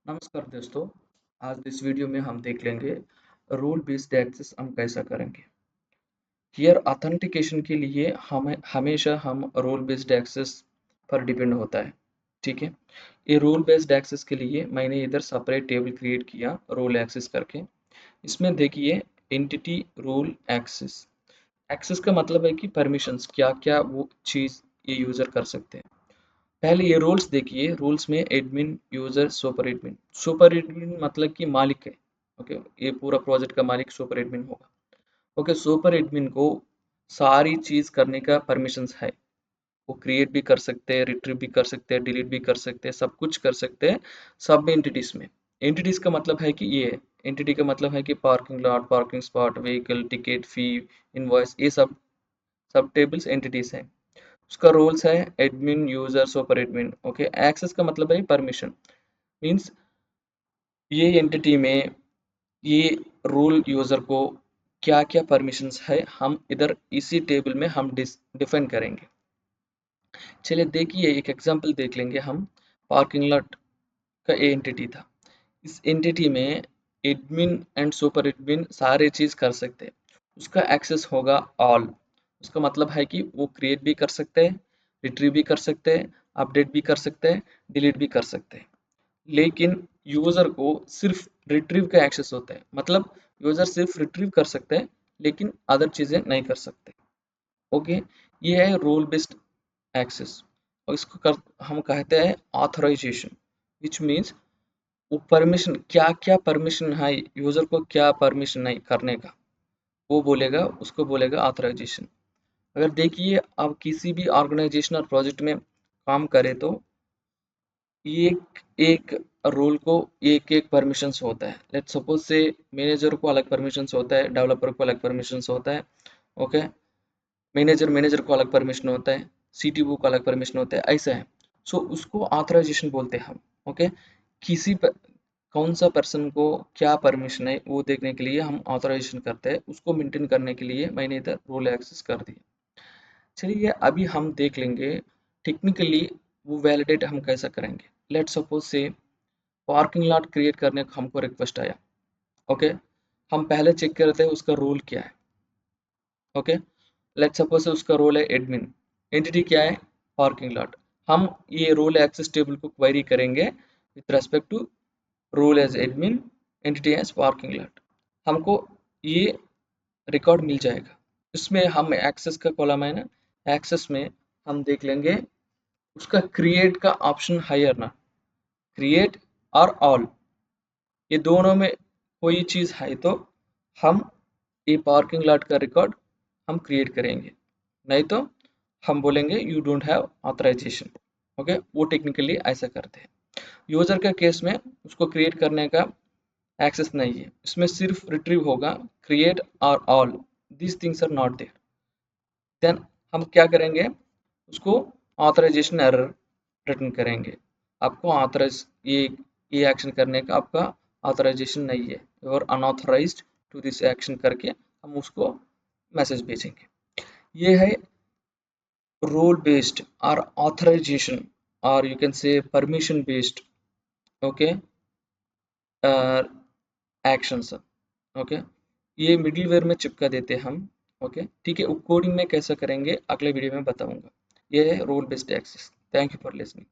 नमस्कार दोस्तों। आज इस वीडियो में हम देख लेंगे रोल बेस्ड एक्सेस हम कैसा करेंगे। हियर ऑथेंटिकेशन के लिए हमें हमेशा हम रोल बेस्ड एक्सेस पर डिपेंड होता है। ठीक है, ये रोल बेस्ड एक्सेस के लिए मैंने इधर सेपरेट टेबल क्रिएट किया रोल एक्सेस करके। इसमें देखिए एंटिटी रोल एक्सेस। एक्सेस का मतलब है कि परमिशंस क्या क्या वो चीज़ ये यूज़र कर सकते हैं। पहले ये रूल्स देखिए, रूल्स में एडमिन यूजर सुपर एडमिन मतलब कि मालिक है। ओके, ये पूरा प्रोजेक्ट का मालिक सुपर एडमिन होगा। ओके, सुपर एडमिन को सारी चीज करने का परमिशंस है। वो क्रिएट भी कर सकते हैं, रिट्रीव भी कर सकते हैं, डिलीट भी कर सकते हैं, सब कुछ कर सकते हैं सब एंटिटीज में। एंटिटीज का मतलब है कि ये एंटिटी का मतलब है कि parking lot, parking spot, vehicle, ticket, fee, invoice, ये सब सब टेबल्स एंटिटीज हैं। उसका रोल्स है admin, user, super admin. Okay, access का मतलब है परमिशन। मीन्स ये एंटिटी में ये रोल यूजर को क्या क्या परमिशंस है, हम इधर इसी टेबल में हम डिफाइन करेंगे। चलिए देखिए एक एग्जांपल देख लेंगे हम। पार्किंग लॉट का एंटिटी था। इस एंटिटी में एडमिन एंड सुपर एडमिन सारे चीज कर सकते हैं। उसका एक्सेस होगा ऑल। उसका मतलब है कि वो क्रिएट भी कर सकते हैं, रिट्रीव भी कर सकते हैं, अपडेट भी कर सकते हैं, डिलीट भी कर सकते हैं। लेकिन यूजर को सिर्फ रिट्रीव का एक्सेस होता है। मतलब यूजर सिर्फ रिट्रीव कर सकते हैं लेकिन अदर चीजें नहीं कर सकते। ओके, ये है रोल बेस्ड एक्सेस। और इसको हम कहते हैं ऑथराइजेशन, विच मीन्स वो परमिशन क्या क्या परमिशन है, यूजर को क्या परमिशन नहीं करने का, वो बोलेगा, उसको बोलेगा ऑथराइजेशन। अगर देखिए आप किसी भी ऑर्गेनाइजेशन और प्रोजेक्ट में काम करें तो एक एक रोल को एक एक परमिशंस होता है। लेट्स सपोज से मैनेजर को अलग परमिशंस होता है, डेवलपर को अलग परमिशंस होता है। ओके, मैनेजर को अलग परमिशन होता है, सीटीओ को अलग परमिशन होता है, ऐसा है। सो उसको ऑथराइजेशन बोलते हैं हम। ओके, किसी पर कौन सा पर्सन को क्या परमिशन है वो देखने के लिए हम ऑथराइजेशन करते हैं। उसको मेंटेन करने के लिए मैंने इधर रोल एक्सेस कर दिया। चलिए अभी हम देख लेंगे टेक्निकली वो वैलिडेट हम कैसा करेंगे। लेट्स सपोज से पार्किंग लॉट क्रिएट करने का हमको रिक्वेस्ट आया। ओके, हम पहले चेक करते हैं उसका रोल क्या है। ओके, लेट्स सपोज से उसका रोल है एडमिन, एंटिटी क्या है, पार्किंग लॉट। हम ये रोल एक्सेस टेबल को क्वेरी करेंगे with respect to role as admin, entity as parking lot. हमको ये रिकॉर्ड मिल जाएगा। इसमें हम एक्सेस का कॉलम है ना, एक्सेस में हम देख लेंगे उसका क्रिएट का ऑप्शन है या ना। क्रिएट और ऑल, ये दोनों में कोई चीज़ है तो हम ये पार्किंग लॉट का रिकॉर्ड हम क्रिएट करेंगे, नहीं तो हम बोलेंगे you don't have authorization. Okay, वो टेक्निकली ऐसा करते हैं। यूजर का केस में उसको क्रिएट करने का एक्सेस नहीं है, इसमें सिर्फ रिट्रीव होगा। क्रिएट और all this things are not there. Then हम क्या करेंगे, उसको ऑथराइजेशन एरर रिटर्न करेंगे। आपको ऑथराइज ये एक्शन करने का आपका ऑथराइजेशन नहीं है, और अनऑथराइज्ड टू दिस एक्शन करके हम उसको मैसेज भेजेंगे। ये है रोल बेस्ड और ऑथराइजेशन, और you can say permission based. Okay, actions. Okay, ये मिडिलवेयर में चिपका देते हैं हम। ओके, ठीक है, कोडिंग में कैसा करेंगे अगले वीडियो में बताऊंगा। ये है role based access. Thank you for listening.